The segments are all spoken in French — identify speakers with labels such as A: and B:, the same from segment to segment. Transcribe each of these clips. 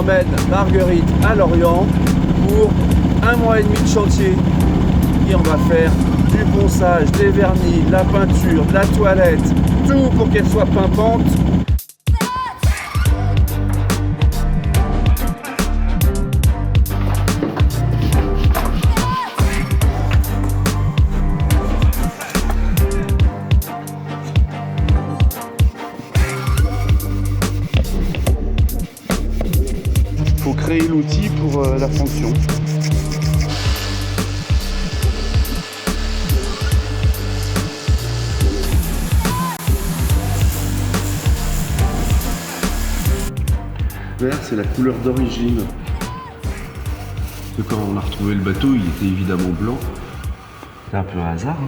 A: J'emmène Marguerite à Lorient pour 1 mois et demi de chantier. Et on va faire du ponçage, des vernis, de la peinture, de la toilette, tout pour qu'elle soit pimpante. Il faut créer l'outil pour la fonction. Vert, c'est la couleur d'origine. Parce que quand on a retrouvé le bateau, il était évidemment blanc. C'est un peu un hasard.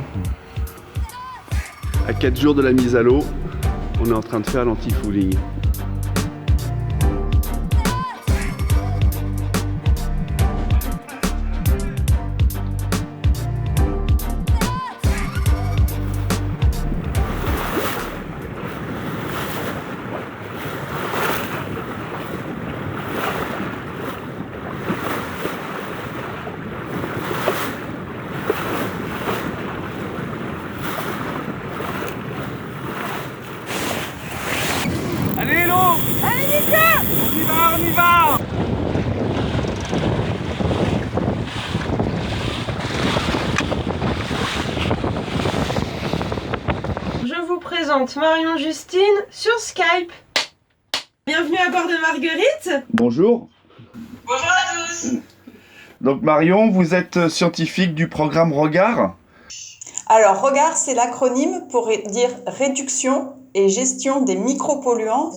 A: À 4 jours de la mise à l'eau, on est en train de faire l'anti-fouling.
B: Allez l'eau! Allez Nika! On y va!
C: Je vous présente Marion Justine sur Skype. Bienvenue à bord de Marguerite.
A: Bonjour.
D: Bonjour à tous.
A: Donc Marion, vous êtes scientifique du programme REGARD.
D: Alors, REGARD, c'est l'acronyme pour dire réduction et gestion des micropolluants.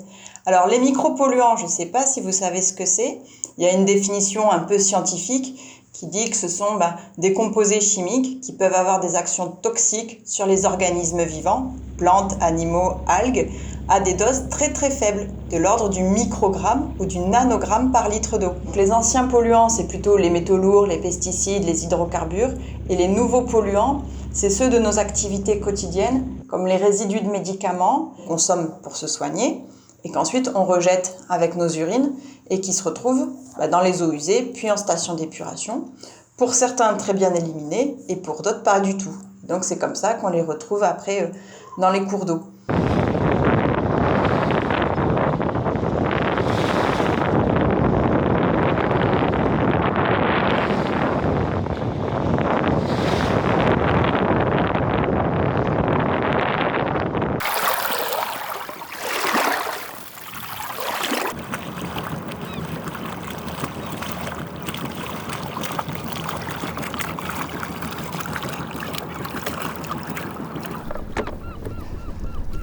D: Alors, les micropolluants, je ne sais pas si vous savez ce que c'est. Il y a une définition un peu scientifique qui dit que ce sont des composés chimiques qui peuvent avoir des actions toxiques sur les organismes vivants, plantes, animaux, algues, à des doses très très faibles, de l'ordre du microgramme ou du nanogramme par litre d'eau. Donc, les anciens polluants, c'est plutôt les métaux lourds, les pesticides, les hydrocarbures, et les nouveaux polluants, c'est ceux de nos activités quotidiennes, comme les résidus de médicaments qu'on consomme pour se soigner, et qu'ensuite on rejette avec nos urines, et qui se retrouvent dans les eaux usées, puis en station d'épuration, pour certains très bien éliminés, et pour d'autres pas du tout. Donc c'est comme ça qu'on les retrouve après dans les cours d'eau.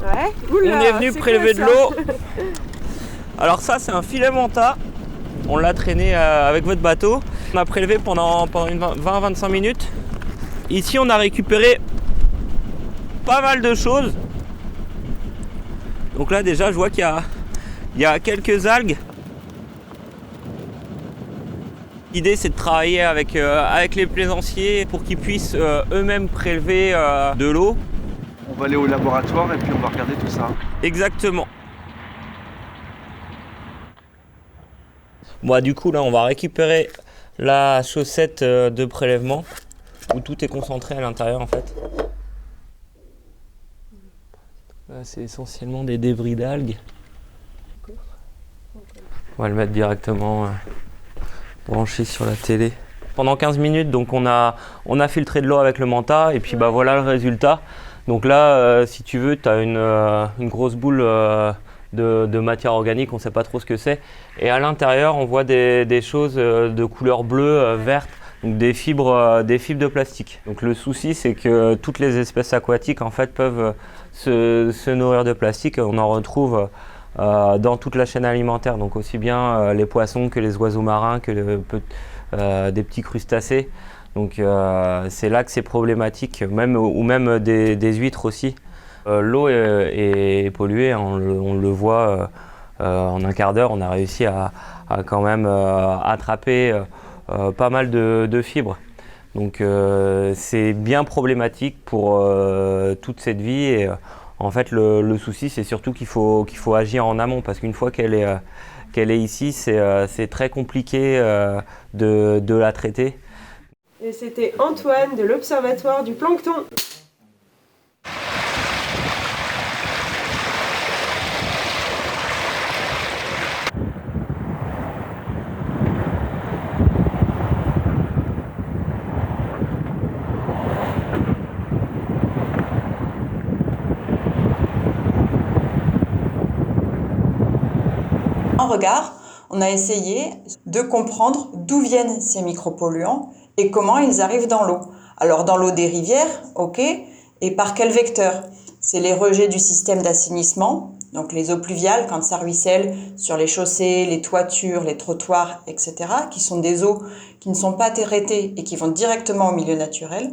C: Ouais.
B: On est venu prélever de l'eau. Alors ça, c'est un filet manta. On l'a traîné avec votre bateau. On a prélevé pendant une 20-25 minutes. Ici, on a récupéré pas mal de choses. Donc là, déjà, je vois qu'il y a quelques algues. L'idée, c'est de travailler avec les plaisanciers pour qu'ils puissent eux-mêmes prélever de l'eau.
A: On va aller au laboratoire et puis on va regarder tout ça.
B: Exactement. Bon, du coup, là, on va récupérer la chaussette de prélèvement où tout est concentré à l'intérieur, en fait. Là, c'est essentiellement des débris d'algues. On va le mettre directement branché sur la télé. Pendant 15 minutes, donc on a filtré de l'eau avec le manta et puis voilà le résultat. Donc là, si tu veux, tu as une grosse boule de matière organique, on ne sait pas trop ce que c'est. Et à l'intérieur, on voit des choses de couleur bleue, verte, donc des fibres de plastique. Donc le souci, c'est que toutes les espèces aquatiques en fait peuvent se nourrir de plastique. On en retrouve dans toute la chaîne alimentaire, donc aussi bien les poissons que les oiseaux marins, que des petits crustacés. Donc c'est là que c'est problématique, même des huîtres aussi. L'eau est polluée, on le voit en un quart d'heure, on a réussi à quand même attraper pas mal de fibres. Donc c'est bien problématique pour toute cette vie. Et, en fait, le souci, c'est surtout qu'il faut agir en amont, parce qu'une fois qu'elle qu'elle est ici, c'est très compliqué de la traiter.
C: Et c'était Antoine de l'Observatoire du Plancton.
D: En regard, on a essayé de comprendre d'où viennent ces micropolluants et comment ils arrivent dans l'eau. Alors dans l'eau des rivières, ok, et par quel vecteur? C'est les rejets du système d'assainissement, donc les eaux pluviales quand ça ruisselle sur les chaussées, les toitures, les trottoirs, etc., qui sont des eaux qui ne sont pas traitées et qui vont directement au milieu naturel,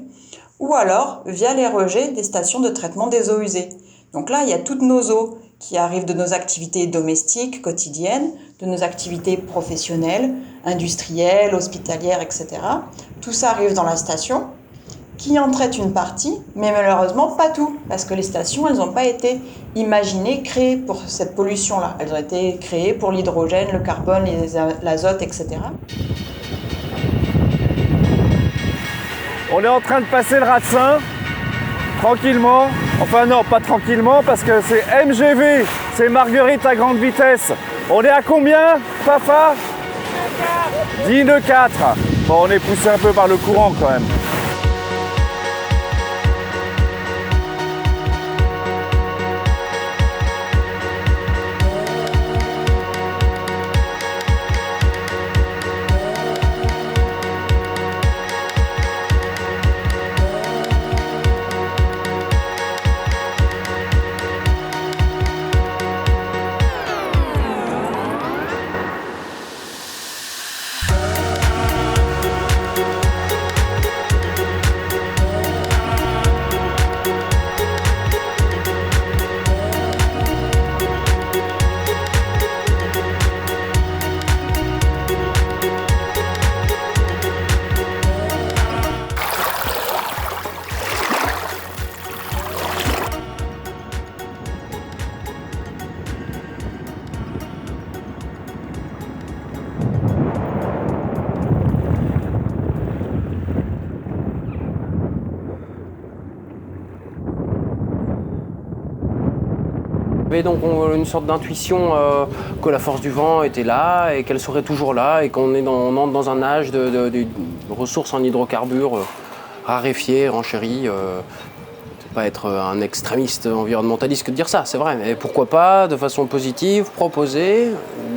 D: ou alors via les rejets des stations de traitement des eaux usées. Donc là, il y a toutes nos eaux qui arrivent de nos activités domestiques, quotidiennes, de nos activités professionnelles, industrielles, hospitalières, etc. Tout ça arrive dans la station, qui en traite une partie, mais malheureusement pas tout, parce que les stations, elles n'ont pas été imaginées, créées pour cette pollution-là. Elles ont été créées pour l'hydrogène, le carbone, l'azote, etc.
A: On est en train de passer le Ratsin, tranquillement. Enfin non, pas tranquillement, parce que c'est MGV, c'est Marguerite à grande vitesse. On est à combien, Fafa ? 10 nœuds 4. Bon, on est poussé un peu par le courant quand même.
E: Il y avait donc une sorte d'intuition que la force du vent était là et qu'elle serait toujours là et qu'on entre dans un âge de ressources en hydrocarbures raréfiées, renchéries. Pas être un extrémiste environnementaliste que de dire ça, c'est vrai, mais pourquoi pas, de façon positive, proposer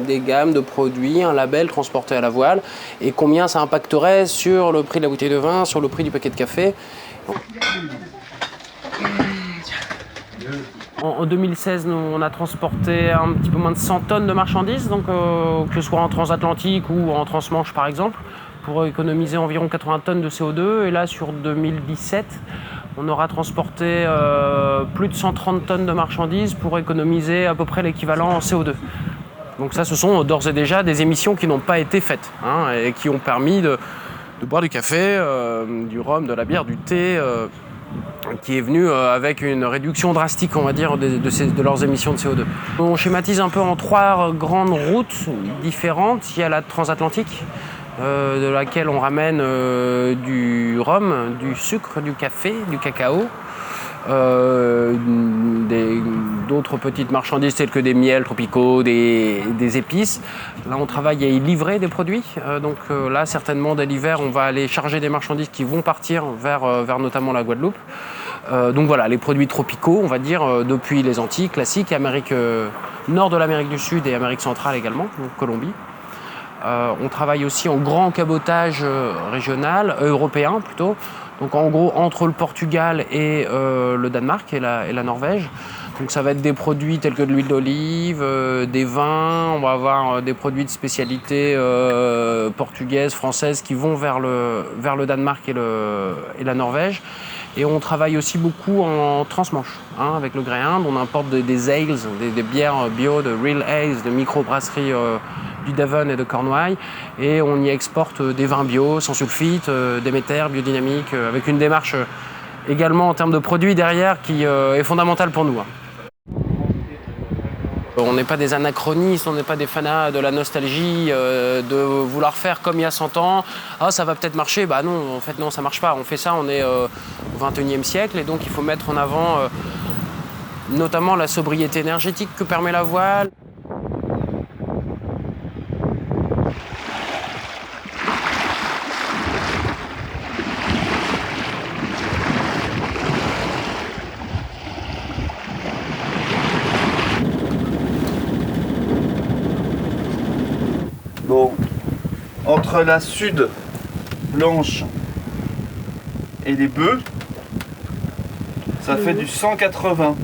E: des gammes de produits, un label transporté à la voile, et combien ça impacterait sur le prix de la bouteille de vin, sur le prix du paquet de café. En 2016, nous, on a transporté un petit peu moins de 100 tonnes de marchandises, donc, que ce soit en transatlantique ou en transmanche par exemple, pour économiser environ 80 tonnes de CO2. Et là, sur 2017, on aura transporté plus de 130 tonnes de marchandises pour économiser à peu près l'équivalent en CO2. Donc ça, ce sont d'ores et déjà des émissions qui n'ont pas été faites, hein, et qui ont permis de boire du café, du rhum, de la bière, du thé, qui est venu avec une réduction drastique, on va dire, de leurs émissions de CO2. On schématise un peu en 3 grandes routes différentes. Il y a la transatlantique, de laquelle on ramène du rhum, du sucre, du café, du cacao, d'autres petites marchandises telles que des miels tropicaux, des épices. Là, on travaille à y livrer des produits. Donc là, certainement, dès l'hiver, on va aller charger des marchandises qui vont partir vers notamment la Guadeloupe. Donc voilà, les produits tropicaux, on va dire, depuis les Antilles classiques, Amérique nord de l'Amérique du Sud et Amérique centrale également, donc Colombie. On travaille aussi en grand cabotage régional, européen plutôt, donc en gros entre le Portugal et le Danemark et la Norvège. Donc ça va être des produits tels que de l'huile d'olive, des vins, on va avoir des produits de spécialité portugaises, françaises qui vont vers le Danemark et la Norvège. Et on travaille aussi beaucoup en transmanche, hein, avec le Gréand. On importe des ales, des bières bio, de real ales, de microbrasseries du Devon et de Cornouailles. Et on y exporte des vins bio, sans sulfite, Déméter, biodynamique, avec une démarche également en termes de produits derrière qui est fondamentale pour nous. On n'est pas des anachronistes, on n'est pas des fanats de la nostalgie, de vouloir faire comme il y a 100 ans. Ah, ça va peut-être marcher. Bah non, en fait, non, ça marche pas. On fait ça, on est au XXIe siècle et donc il faut mettre en avant notamment la sobriété énergétique que permet la voile.
A: Bon, entre la sud blanche et les bœufs, ça fait du 180.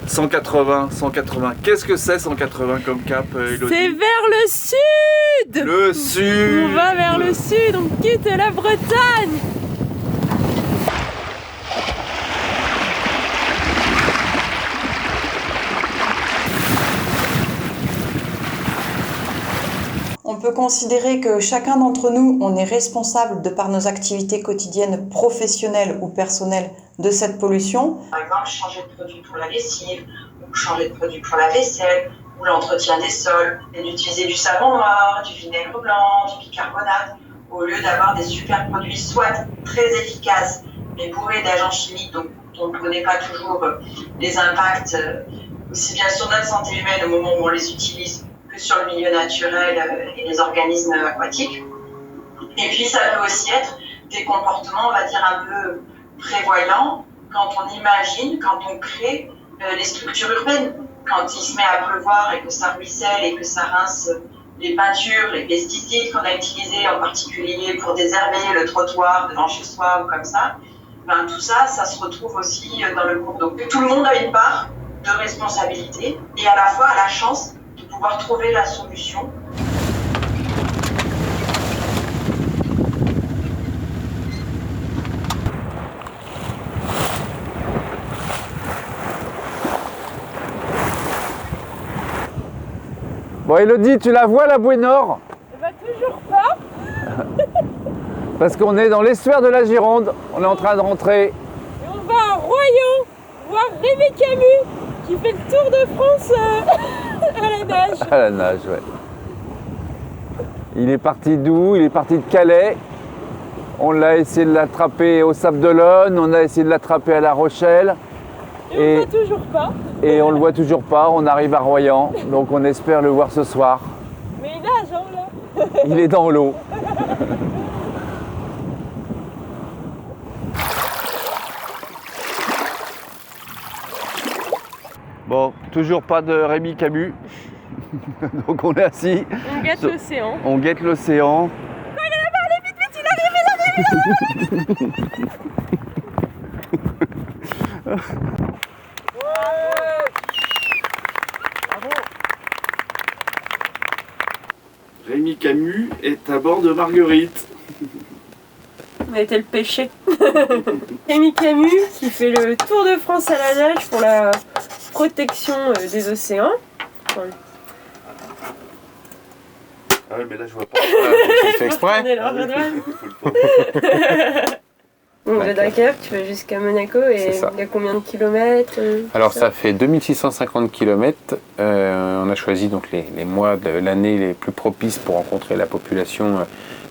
A: 180, 180. Qu'est-ce que c'est 180 comme cap, Elodie?
C: C'est vers le sud.
A: Le sud.
C: On va vers le sud, on quitte la Bretagne.
D: On peut considérer que chacun d'entre nous, on est responsable de par nos activités quotidiennes professionnelles ou personnelles de cette pollution.
F: Par exemple, changer de produit pour la lessive, ou changer de produit pour la vaisselle, ou l'entretien des sols, et d'utiliser du savon noir, du vinaigre blanc, du bicarbonate, au lieu d'avoir des super produits soit très efficaces, mais bourrés d'agents chimiques dont on ne connaît pas toujours les impacts, aussi bien sur notre santé humaine au moment où on les utilise, que sur le milieu naturel et les organismes aquatiques. Et puis ça peut aussi être des comportements, on va dire, un peu prévoyants quand on imagine, quand on crée les structures urbaines. Quand il se met à pleuvoir et que ça ruisselle et que ça rince les peintures, les pesticides qu'on a utilisés, en particulier pour désherber le trottoir devant chez soi ou comme ça, ben tout ça, ça se retrouve aussi dans le cours d'eau. Tout le monde a une part de responsabilité et à la fois a la chance de pouvoir trouver la solution.
A: Bon, Elodie, tu la vois la bouée nord?
C: Eh ben, toujours pas.
A: Parce qu'on est dans l'estuaire de la Gironde. On est en train de rentrer.
C: Et on va à Royan voir Rémi Camus qui fait le tour de France à la nage.
A: À la nage, ouais. Il est parti d'où? Il est parti de Calais. On l'a essayé de l'attraper au Sable d'Olonne, on a essayé de l'attraper à La Rochelle.
C: Et on voit toujours pas.
A: Et on le voit toujours pas, on arrive à Royan, donc on espère le voir ce soir.
C: Mais il nage, hein, là.
A: Il est dans l'eau. Bon, toujours pas de Rémi Camus. Donc on est assis.
C: On guette l'océan.
A: On guette l'océan.
C: Oh, il en a parlé, vite, vite, il arrive.
A: Rémi Camus est à bord de Marguerite.
C: On a été le pêcher. Rémi Camus qui fait le tour de France à la nage pour la protection des océans. Enfin,
A: Ah ouais, mais là je vois pas.
E: C'est fait exprès.
C: on est là, Bon, de Dunkerque, tu vas jusqu'à Monaco et
G: C'est ça.
C: il y a combien de kilomètres
G: Alors ça fait 2650 km. On a choisi donc les mois de l'année les plus propices pour rencontrer la population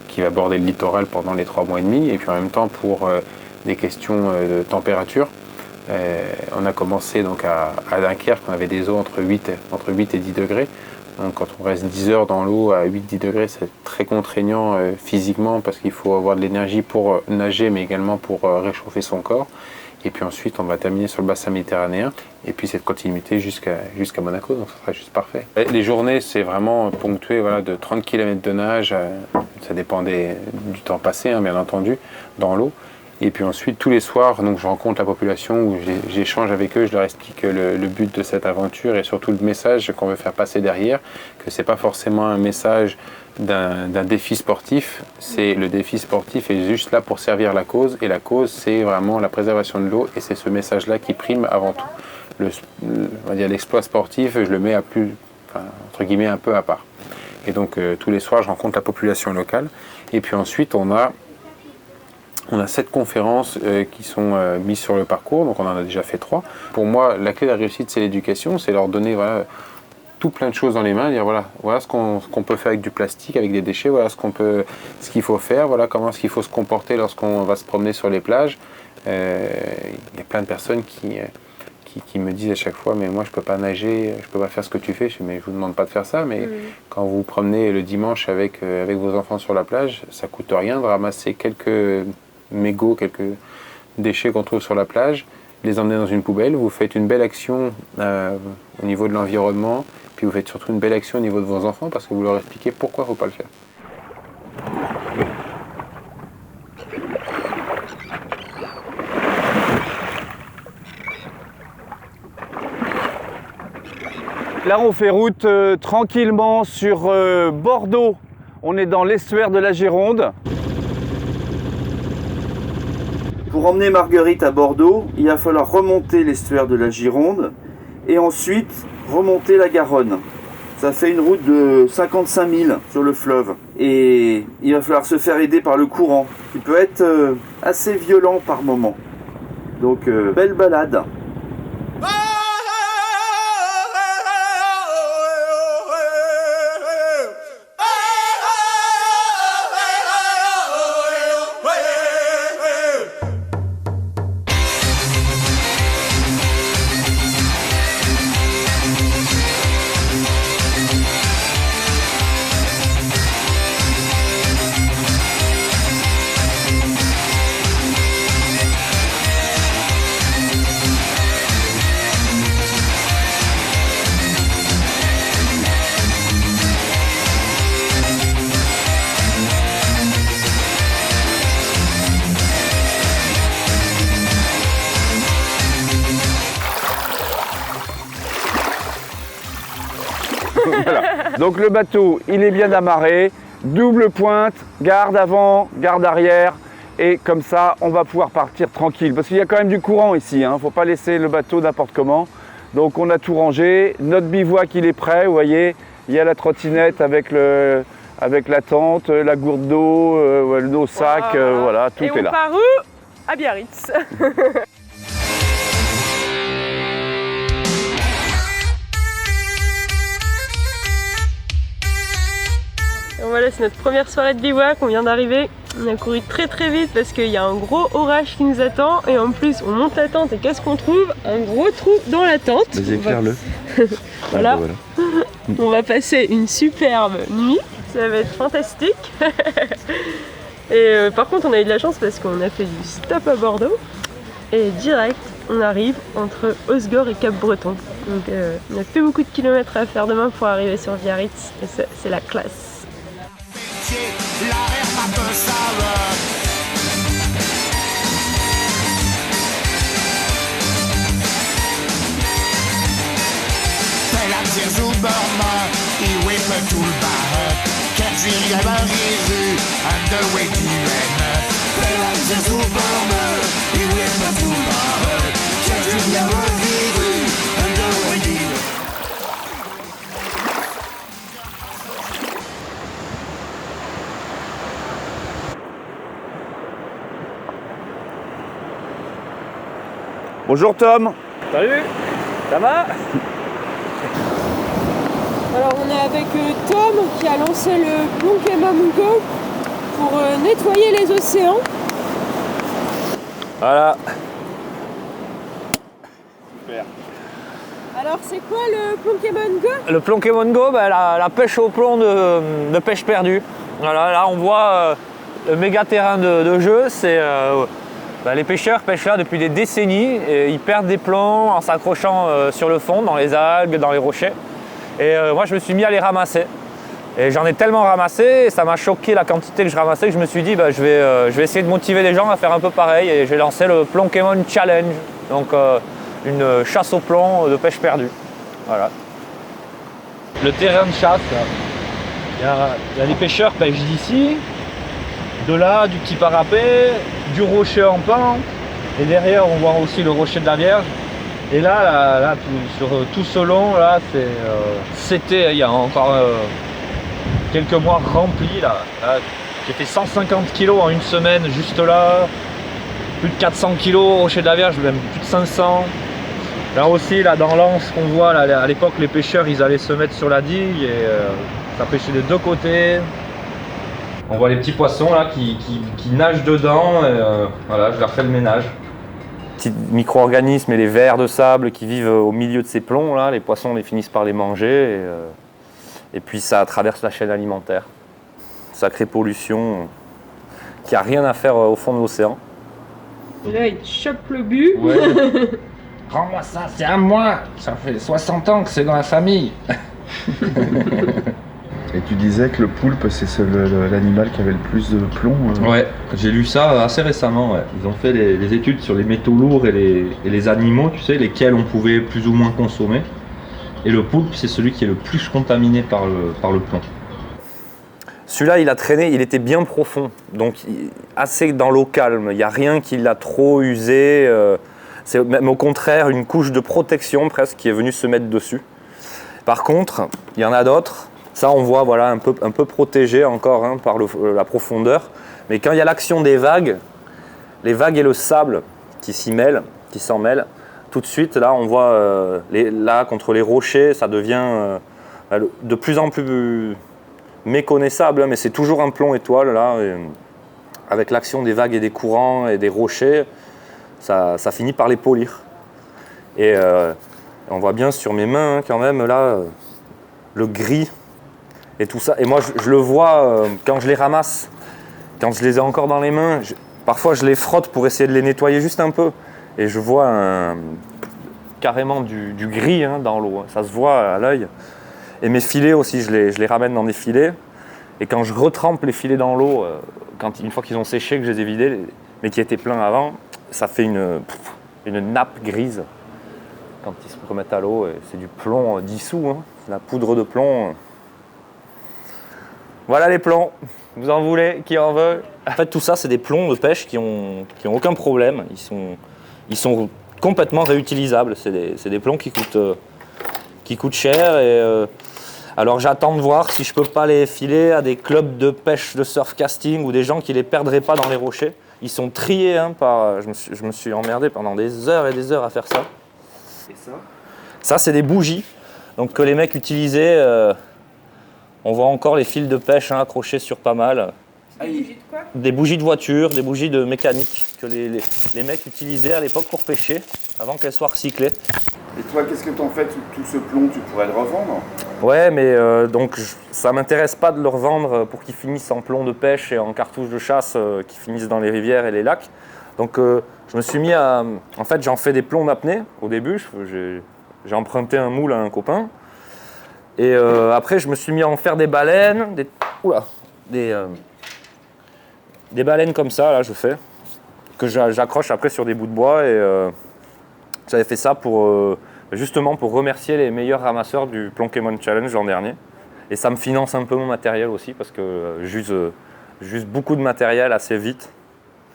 G: qui va border le littoral pendant les 3 mois et demi. Et puis en même temps pour des questions de température. On a commencé donc à Dunkerque, on avait des eaux entre 8 et 10 degrés. Donc quand on reste 10 heures dans l'eau à 8-10 degrés, c'est très contraignant physiquement parce qu'il faut avoir de l'énergie pour nager mais également pour réchauffer son corps. Et puis ensuite on va terminer sur le bassin méditerranéen et puis cette continuité jusqu'à Monaco, donc ça sera juste parfait. Et les journées c'est vraiment ponctué voilà, de 30 km de nage, ça dépend du temps passé hein, bien entendu dans l'eau. Et puis ensuite, tous les soirs, donc, je rencontre la population où j'échange avec eux, je leur explique le but de cette aventure et surtout le message qu'on veut faire passer derrière, que ce n'est pas forcément un message d'un défi sportif, le défi sportif est juste là pour servir la cause, et la cause c'est vraiment la préservation de l'eau, et c'est ce message-là qui prime avant tout. On va dire l'exploit sportif, je le mets entre guillemets un peu à part. Et donc tous les soirs, je rencontre la population locale, et puis ensuite on a 7 conférences qui sont mises sur le parcours, donc on en a déjà fait 3. Pour moi, la clé de la réussite, c'est l'éducation, c'est leur donner tout plein de choses dans les mains, dire voilà ce qu'on peut faire avec du plastique, avec des déchets, voilà ce qu'il faut faire, voilà comment est-ce qu'il faut se comporter lorsqu'on va se promener sur les plages. Il y a plein de personnes qui me disent à chaque fois, mais moi je peux pas nager, je peux pas faire ce que tu fais. Je dis, mais je vous demande pas de faire ça, mais quand vous vous promenez le dimanche avec vos enfants sur la plage, ça coûte rien de ramasser quelques mégots, quelques déchets qu'on trouve sur la plage, les emmener dans une poubelle. Vous faites une belle action au niveau de l'environnement, puis vous faites surtout une belle action au niveau de vos enfants parce que vous leur expliquez pourquoi il ne faut pas le faire.
A: Là, on fait route tranquillement sur Bordeaux. On est dans l'estuaire de la Gironde. Pour emmener Marguerite à Bordeaux, il va falloir remonter l'estuaire de la Gironde et ensuite remonter la Garonne. Ça fait une route de 55 000 sur le fleuve. Et il va falloir se faire aider par le courant, qui peut être assez violent par moment. Donc, belle balade. Voilà. Donc le bateau, il est bien amarré, double pointe, garde avant, garde arrière, et comme ça, on va pouvoir partir tranquille. Parce qu'il y a quand même du courant ici, hein. Faut pas laisser le bateau n'importe comment. Donc on a tout rangé, notre bivouac il est prêt, vous voyez, il y a la trottinette avec la tente, la gourde d'eau, nos sacs, voilà, tout est là.
C: Et on part où ? À Biarritz. Voilà, c'est notre première soirée de bivouac, on vient d'arriver. On a couru très très vite parce qu'il y a un gros orage qui nous attend et en plus on monte la tente et qu'est-ce qu'on trouve ? Un gros trou dans la tente.
A: Vas-y, éclaire-le.
C: Voilà. On va passer une superbe nuit, ça va être fantastique. Et par contre on a eu de la chance parce qu'on a fait du stop à Bordeaux et direct on arrive entre Osgore et Cap-Breton. Donc on a plus beaucoup de kilomètres à faire demain pour arriver sur Biarritz et c'est la classe.
A: Bonjour Tom.
B: Salut, ça va ?
C: Alors on est avec Tom qui a lancé le Plonkemon Go pour nettoyer les océans.
B: Voilà.
A: Super.
C: Alors c'est quoi le Plonkemon Go ?
B: Le Plonkemon Go, la pêche au plomb de pêche perdue. Voilà, là on voit le méga terrain de jeu, c'est les pêcheurs pêchent là depuis des décennies et ils perdent des plombs en s'accrochant sur le fond, dans les algues, dans les rochers. Et moi je me suis mis à les ramasser. Et j'en ai tellement ramassé, et ça m'a choqué la quantité que je ramassais, que je me suis dit je vais essayer de motiver les gens à faire un peu pareil. Et j'ai lancé le Plonkemon Challenge, donc une chasse au plomb de pêche perdue. Voilà.
H: Le terrain de chasse, il y a les pêcheurs pêchent d'ici, de là, du petit parapet, du rocher en pente, et derrière on voit aussi le rocher de la Vierge. Et là sur tout ce long, là, c'était il y a encore quelques mois rempli là. J'ai fait 150 kg en une semaine juste là, plus de 400 kg au rocher de la Vierge, même plus de 500. Là aussi, là dans l'anse qu'on voit, là, à l'époque les pêcheurs ils allaient se mettre sur la digue et ça pêchait des deux côtés. On voit les petits poissons là qui nagent dedans et voilà, je leur fais le ménage.
B: Petits micro-organismes et les vers de sable qui vivent au milieu de ces plombs là, les poissons les finissent par les manger et puis ça traverse la chaîne alimentaire. Sacrée pollution qui a rien à faire au fond de l'océan.
C: Et là, il te chope le but.
H: Ouais. Rends-moi ça, c'est à moi. Ça fait 60 ans que c'est dans la famille.
A: Et tu disais que le poulpe, c'est l'animal qui avait le plus de plomb.
H: Ouais, j'ai lu ça assez récemment. Ouais. Ils ont fait des études sur les métaux lourds et les animaux, tu sais, lesquels on pouvait plus ou moins consommer. Et le poulpe, c'est celui qui est le plus contaminé par le plomb.
B: Celui-là, il a traîné, il était bien profond, donc assez dans l'eau calme. Il n'y a rien qui l'a trop usé. C'est même au contraire une couche de protection presque qui est venue se mettre dessus. Par contre, il y en a d'autres. Ça, on voit voilà, un peu protégé encore hein, par la profondeur. Mais quand il y a l'action des vagues, les vagues et le sable qui s'y mêlent, qui s'en mêlent, tout de suite, là, on voit là, contre les rochers, ça devient de plus en plus méconnaissable, hein, mais c'est toujours un plomb étoile, là. Et, avec l'action des vagues et des courants et des rochers, ça finit par les polir. Et on voit bien sur mes mains, hein, quand même, là, le gris et tout ça. Et moi, je le vois quand je les ramasse, quand je les ai encore dans les mains, parfois je les frotte pour essayer de les nettoyer juste un peu. Et je vois carrément du gris hein, dans l'eau, ça se voit à l'œil. Et mes filets aussi, je les ramène dans des filets. Et quand je retrempe les filets dans l'eau, une fois qu'ils ont séché, que je les ai vidés, mais qui étaient pleins avant, ça fait une nappe grise quand ils se remettent à l'eau. C'est du plomb dissous, hein, la poudre de plomb. Voilà les plombs, vous en voulez, qui en veut? En fait, tout ça, c'est des plombs de pêche qui ont aucun problème. Ils sont complètement réutilisables. C'est des plombs qui coûtent cher. Et, alors j'attends de voir si je peux pas les filer à des clubs de pêche de surf casting ou des gens qui les perdraient pas dans les rochers. Ils sont triés hein, je me suis emmerdé pendant des heures et des heures à faire ça. Et ça c'est des bougies donc, que les mecs utilisaient. On voit encore les fils de pêche hein, accrochés sur pas mal.
C: Des bougies de quoi?
B: Des bougies de voiture, des bougies de mécanique que les mecs utilisaient à l'époque pour pêcher avant qu'elles soient recyclées.
A: Et toi, qu'est-ce que t'en fais tout ce plomb? Tu pourrais le revendre?
B: Ouais, mais donc ça m'intéresse pas de le revendre pour qu'ils finissent en plomb de pêche et en cartouches de chasse qui finissent dans les rivières et les lacs. Donc je me suis mis à... En fait, j'en fais des plombs d'apnée au début. J'ai emprunté un moule à un copain. Et après, je me suis mis à en faire des baleines, des baleines comme ça, là, je fais, que j'accroche après sur des bouts de bois. Et j'avais fait ça justement pour remercier les meilleurs ramasseurs du Plonkemon Challenge l'an dernier. Et ça me finance un peu mon matériel aussi, parce que j'use beaucoup de matériel assez vite.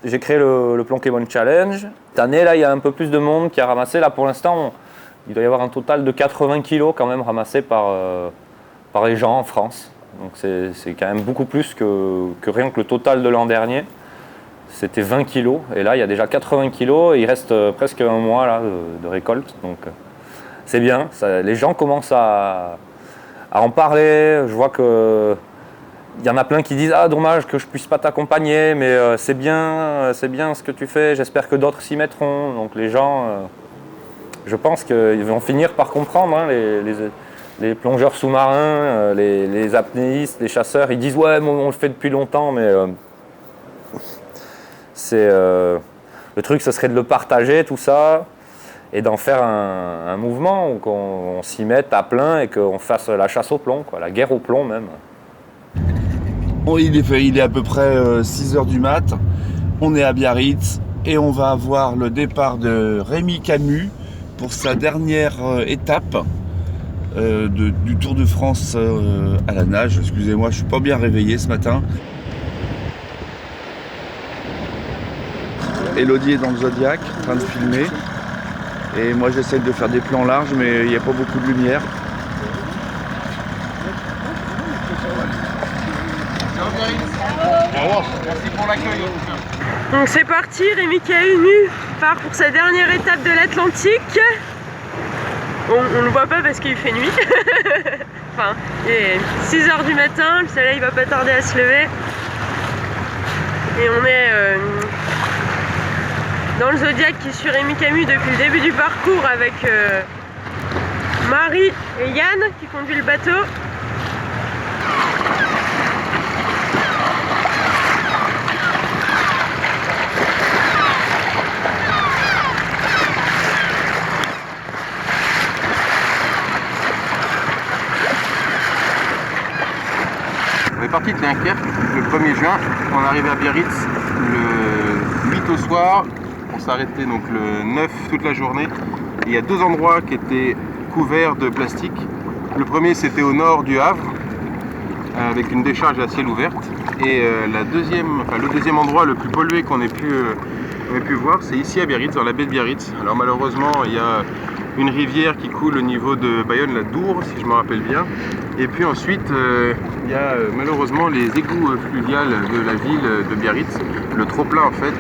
B: J'ai créé le Plonkemon Challenge. Cette année, là, il y a un peu plus de monde qui a ramassé. Là, pour l'instant, il doit y avoir un total de 80 kilos quand même ramassés par les gens en France. Donc c'est quand même beaucoup plus que rien que le total de l'an dernier. C'était 20 kilos et là il y a déjà 80 kilos et il reste presque un mois là, de récolte. Donc c'est bien, les gens commencent à en parler. Je vois qu'il y en a plein qui disent « Ah dommage que je puisse pas t'accompagner mais c'est bien ce que tu fais, j'espère que d'autres s'y mettront. » Donc les gens... je pense qu'ils vont finir par comprendre, hein, les plongeurs sous-marins, les apnéistes, les chasseurs, ils disent « Ouais, on le fait depuis longtemps, mais le truc, ce serait de le partager, tout ça, et d'en faire un mouvement où on s'y mette à plein et qu'on fasse la chasse au plomb, quoi, la guerre au plomb même. »
A: Bon, il est à peu près 6h du mat, on est à Biarritz et on va avoir le départ de Rémi Camus pour sa dernière étape du Tour de France à la nage. Excusez-moi, je suis pas bien réveillé ce matin. Elodie est dans le Zodiac, en train de filmer. Et moi j'essaie de faire des plans larges, mais il n'y a pas beaucoup de lumière.
E: Merci pour l'accueil.
C: Donc c'est parti, Rémi Camus part pour sa dernière étape de l'Atlantique. On le voit pas parce qu'il fait nuit. Enfin, il est 6h du matin, le soleil va pas tarder à se lever. Et on est dans le Zodiac qui suit Rémi Camus depuis le début du parcours avec Marie et Yann qui conduit le bateau.
G: On est parti de Dunkerque le 1er juin, on est arrivé à Biarritz le 8 au soir, on s'est arrêté donc le 9 toute la journée. Et il y a 2 endroits qui étaient couverts de plastique. Le premier c'était au nord du Havre, avec une décharge à ciel ouverte. Et le deuxième endroit le plus pollué qu'on ait pu voir, c'est ici à Biarritz, dans la baie de Biarritz. Alors malheureusement il y a une rivière qui coule au niveau de Bayonne, la Dour, si je me rappelle bien. Et puis ensuite, il y a malheureusement les égouts fluviales de la ville de Biarritz. Le trop-plein en fait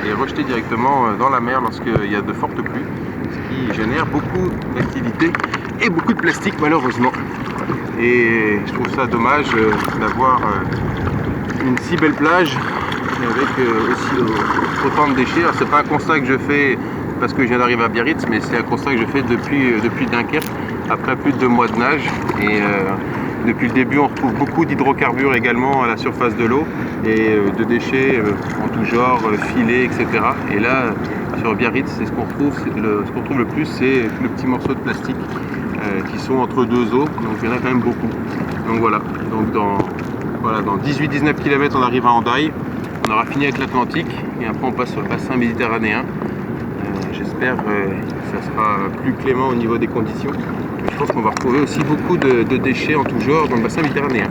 G: est rejeté directement dans la mer lorsqu'il y a de fortes pluies, ce qui génère beaucoup d'activités et beaucoup de plastique malheureusement. Et je trouve ça dommage d'avoir une si belle plage avec aussi autant de déchets. Alors, c'est pas un constat que je fais parce que je viens d'arriver à Biarritz, mais c'est un constat que je fais depuis Dunkerque, après plus de 2 mois de nage. Et depuis le début, on retrouve beaucoup d'hydrocarbures également à la surface de l'eau et de déchets en tout genre, filets, etc. Et là, sur Biarritz, c'est ce qu'on retrouve le plus, c'est le petit morceau de plastique qui sont entre 2 eaux, donc il y en a quand même beaucoup. Donc voilà, donc dans 18-19 km, on arrive à Hendaye, on aura fini avec l'Atlantique et après on passe sur le bassin méditerranéen. J'espère que ça sera plus clément au niveau des conditions. Je pense qu'on va retrouver aussi beaucoup de déchets en tout genre dans le bassin méditerranéen.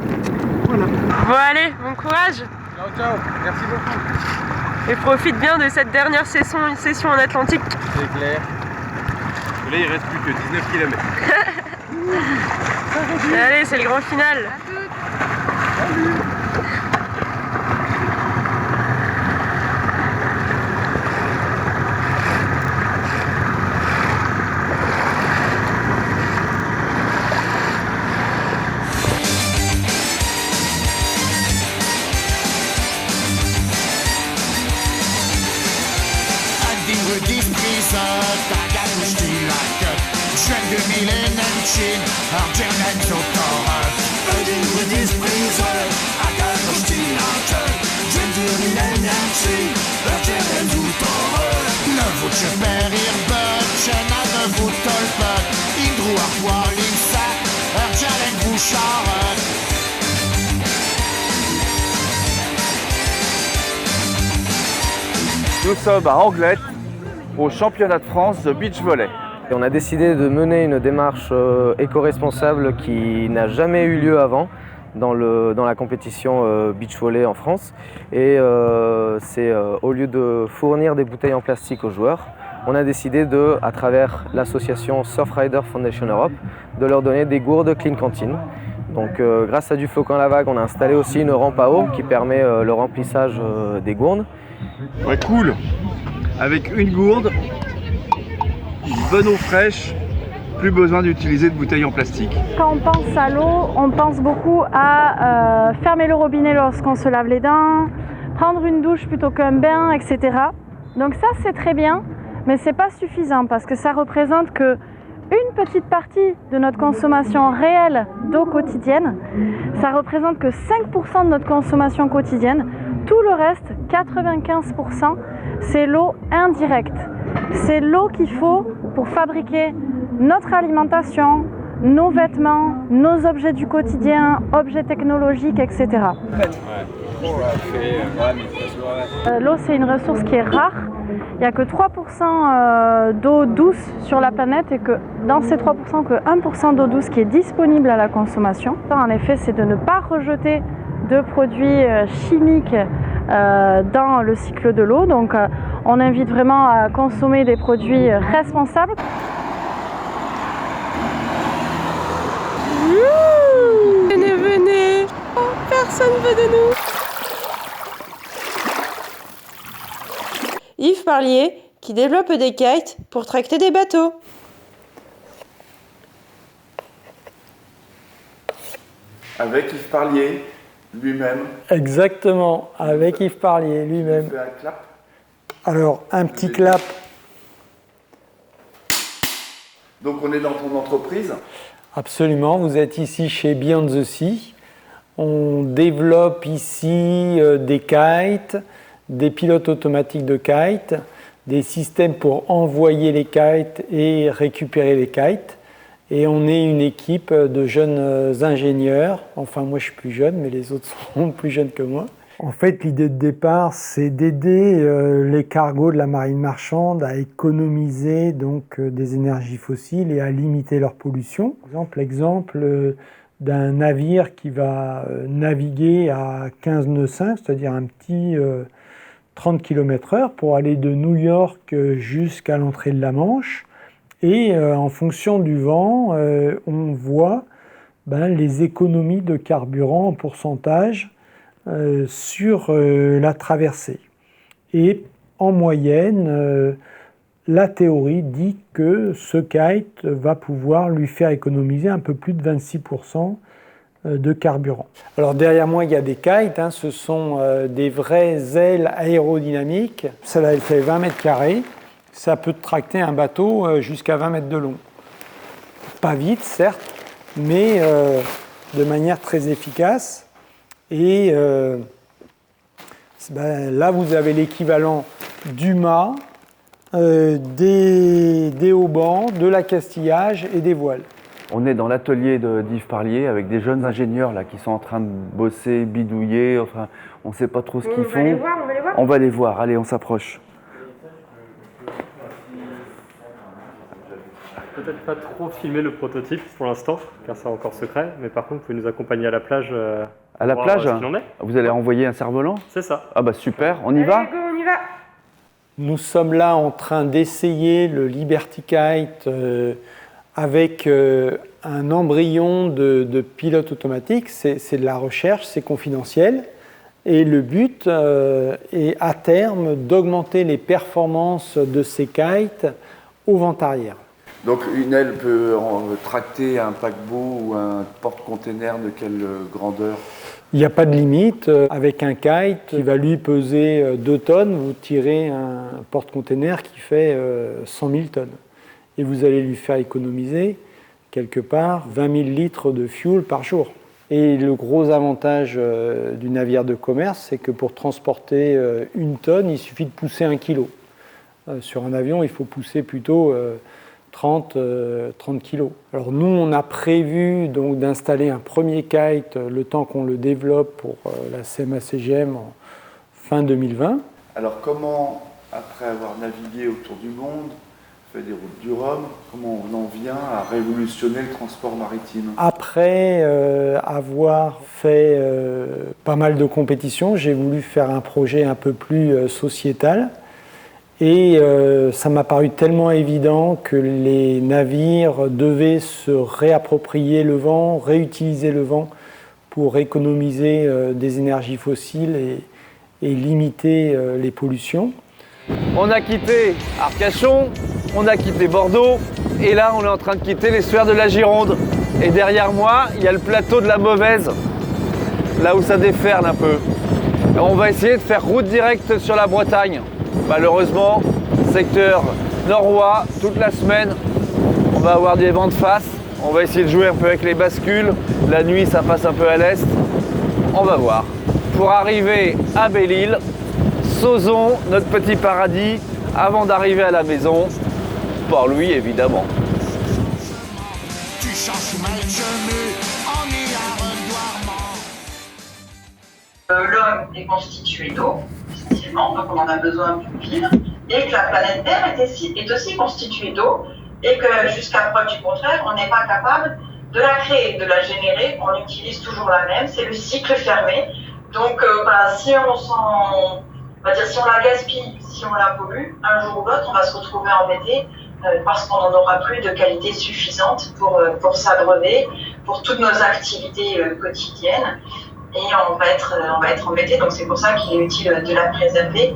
G: Voilà.
C: Bon allez, bon courage.
G: Ciao, ciao, merci beaucoup.
C: Et profite bien de cette dernière session en Atlantique.
G: C'est clair. Là, il reste plus que 19 km.
C: Allez, c'est le grand final.
G: Salut.
A: Nous sommes à Anglet, au championnat de France de beach volley.
I: Et on a décidé de mener une démarche éco-responsable qui n'a jamais eu lieu avant dans la compétition beach volley en France. Et c'est au lieu de fournir des bouteilles en plastique aux joueurs, on a décidé à travers l'association Surfrider Foundation Europe, de leur donner des gourdes Clean Canteen. Donc grâce à du flocon à la vague, on a installé aussi une rampe à eau qui permet le remplissage des gourdes.
A: Ouais, cool. Avec une gourde, une bonne eau fraîche, plus besoin d'utiliser de bouteilles en plastique.
J: Quand on pense à l'eau, on pense beaucoup à fermer le robinet lorsqu'on se lave les dents, prendre une douche plutôt qu'un bain, etc. Donc ça, c'est très bien, mais c'est pas suffisant parce que ça représente que une petite partie de notre consommation réelle d'eau quotidienne. Ça représente que 5% de notre consommation quotidienne. Tout le reste, 95%, c'est l'eau indirecte. C'est l'eau qu'il faut pour fabriquer notre alimentation, nos vêtements, nos objets du quotidien, objets technologiques, etc. L'eau, c'est une ressource qui est rare. Il n'y a que 3% d'eau douce sur la planète et que dans ces 3%, que 1% d'eau douce qui est disponible à la consommation. En effet, c'est de ne pas rejeter de produits chimiques dans le cycle de l'eau. Donc, on invite vraiment à consommer des produits responsables.
C: Venez, venez. Oh, personne ne veut de nous. Yves Parlier qui développe des kites pour tracter des bateaux.
A: Avec Yves Parlier lui-même.
K: Exactement, avec Yves Parlier lui-même.
A: Tu fais un clap.
K: Alors, un petit clap.
A: Donc on est dans ton entreprise.
K: Absolument, vous êtes ici chez Beyond the Sea. On développe ici des kites, des pilotes automatiques de kites, des systèmes pour envoyer les kites et récupérer les kites. Et on est une équipe de jeunes ingénieurs. Enfin, moi je suis plus jeune, mais les autres sont plus jeunes que moi. En fait, l'idée de départ, c'est d'aider les cargos de la marine marchande à économiser donc, des énergies fossiles et à limiter leur pollution. L'exemple d'un navire qui va naviguer à 15 nœuds 5, c'est-à-dire un petit 30 km/h pour aller de New York jusqu'à l'entrée de la Manche. Et en fonction du vent, on voit les économies de carburant en pourcentage sur la traversée. Et en moyenne, la théorie dit que ce kite va pouvoir lui faire économiser un peu plus de 26% de carburant. Alors derrière moi, il y a des kites, ce sont des vraies ailes aérodynamiques. Celle-là, elle fait 20 mètres carrés. Ça peut tracter un bateau jusqu'à 20 mètres de long. Pas vite, certes, mais de manière très efficace. Et là, vous avez l'équivalent du mât, des haubans, de l'accastillage et des voiles.
L: On est dans l'atelier d'Yves Parlier avec des jeunes ingénieurs là, qui sont en train de bosser, bidouiller. Enfin, on ne sait pas trop ce qu'ils font. On va les voir. Allez, on s'approche.
M: Peut-être pas trop filmer le prototype pour l'instant, car c'est encore secret, mais par contre, vous pouvez nous accompagner à la plage.
L: À la plage,
M: ce qu'il en est.
L: Vous allez envoyer un cerf-volant?
M: C'est ça.
L: Ah bah super, on y va?
C: On y va.
K: Nous sommes là en train d'essayer le Liberty Kite avec un embryon de pilote automatique. C'est de la recherche, c'est confidentiel. Et le but est à terme d'augmenter les performances de ces kites au vent arrière.
A: Donc une aile peut tracter un paquebot ou un porte-container de quelle grandeur?
K: Il n'y a pas de limite. Avec un kite qui va lui peser 2 tonnes, vous tirez un porte-container qui fait 100 000 tonnes. Et vous allez lui faire économiser quelque part 20 000 litres de fuel par jour. Et le gros avantage du navire de commerce, c'est que pour transporter 1 tonne, il suffit de pousser 1 kilo. Sur un avion, il faut pousser plutôt 30 kilos. Alors nous, on a prévu donc d'installer un premier kite le temps qu'on le développe pour la CMA-CGM en fin 2020.
A: Alors comment, après avoir navigué autour du monde, fait des routes du Rhum, comment on en vient à révolutionner le transport maritime?
K: Après avoir fait pas mal de compétitions, j'ai voulu faire un projet un peu plus sociétal. Et ça m'a paru tellement évident que les navires devaient se réapproprier le vent, réutiliser le vent pour économiser des énergies fossiles et limiter les pollutions.
N: On a quitté Arcachon, on a quitté Bordeaux, et là on est en train de quitter l'estuaire de la Gironde. Et derrière moi, il y a le plateau de la Mauvaise, là où ça déferle un peu. Et on va essayer de faire route directe sur la Bretagne. Malheureusement, secteur norois, toute la semaine, on va avoir des vents de face. On va essayer de jouer un peu avec les bascules. La nuit, ça passe un peu à l'est. On va voir. Pour arriver à Belle-Île, Sauzon, notre petit paradis, avant d'arriver à la maison, Port-Louis évidemment.
O: Tu changes mal jamais, on y a
F: L'homme est constitué d'eau, essentiellement, donc on en a besoin pour vivre, et que la planète Terre est aussi constituée d'eau, et que jusqu'à preuve du contraire, on n'est pas capable de la créer, de la générer, on utilise toujours la même, c'est le cycle fermé. Donc si on la gaspille, si on la pollue, un jour ou l'autre, on va se retrouver embêté parce qu'on n'en aura plus de qualité suffisante pour s'abreuver, pour toutes nos activités quotidiennes. Et on va être embêté, donc c'est pour ça qu'il est utile de la préserver.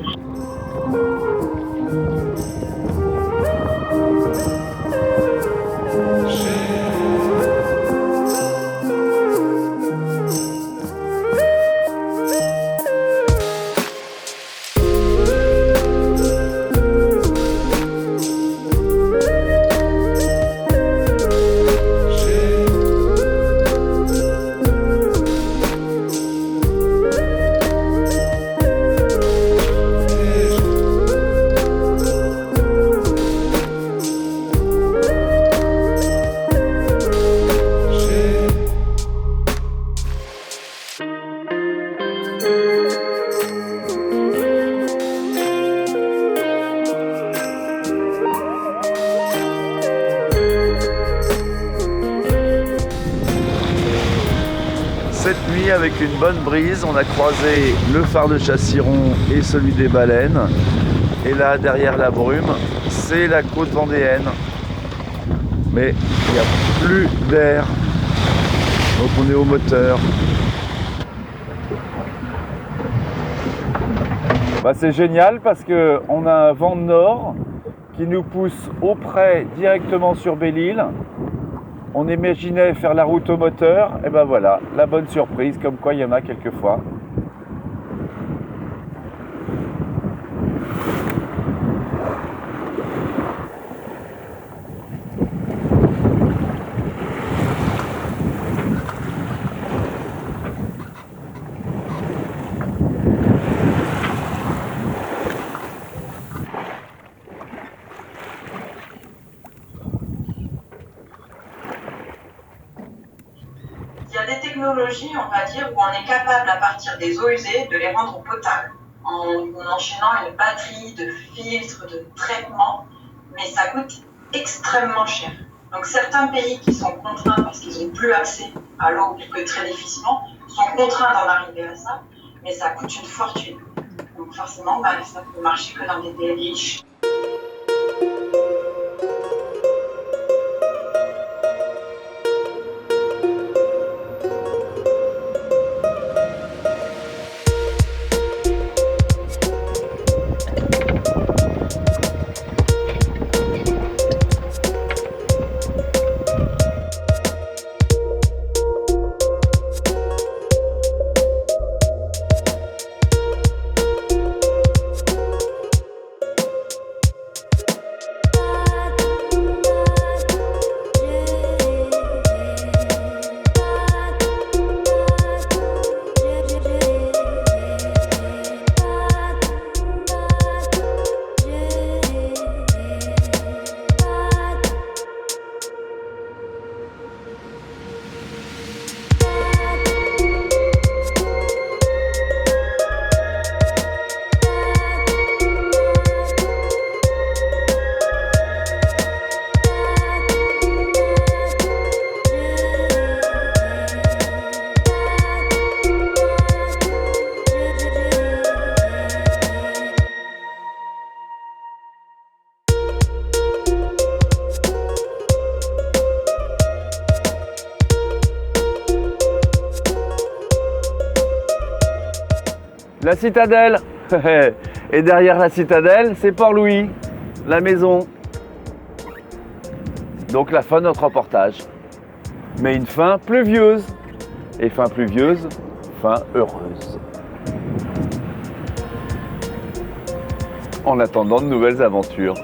A: nuit avec une bonne brise. On a croisé le phare de Chassiron et celui des Baleines. Et là, derrière la brume, c'est la côte vendéenne. Mais il n'y a plus d'air. Donc on est au moteur. C'est génial parce qu'on a un vent de nord qui nous pousse auprès directement sur Belle-Île. On imaginait faire la route au moteur, et ben voilà, la bonne surprise, comme quoi il y en a quelquefois.
F: Il y a des technologies, on va dire, où on est capable, à partir des eaux usées, de les rendre potables, en enchaînant une batterie de filtres, de traitements, mais ça coûte extrêmement cher. Donc certains pays qui sont contraints, parce qu'ils n'ont plus accès à l'eau que très difficilement, sont contraints d'en arriver à ça, mais ça coûte une fortune. Donc forcément, ça peut marcher que dans des pays riches.
N: La citadelle. Et derrière la citadelle, c'est Port-Louis, la maison. Donc la fin de notre reportage. Mais une fin pluvieuse. Et fin pluvieuse, fin heureuse. En attendant de nouvelles aventures.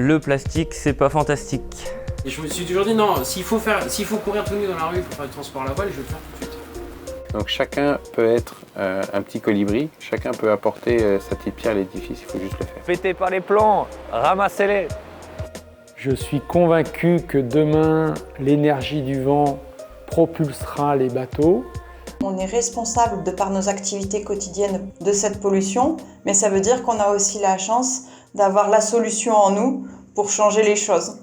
B: Le plastique, c'est pas fantastique.
E: Et je me suis toujours dit, non, s'il faut courir tout nu dans la rue pour faire du transport à la voile, je vais le faire tout de suite.
G: Donc chacun peut être un petit colibri, chacun peut apporter sa petite pierre à l'édifice, il faut juste le faire.
N: Pétez par les plombs, ramassez-les.
K: Je suis convaincu que demain, l'énergie du vent propulsera les bateaux.
D: On est responsable, de par nos activités quotidiennes, de cette pollution, mais ça veut dire qu'on a aussi la chance d'avoir la solution en nous pour changer les choses.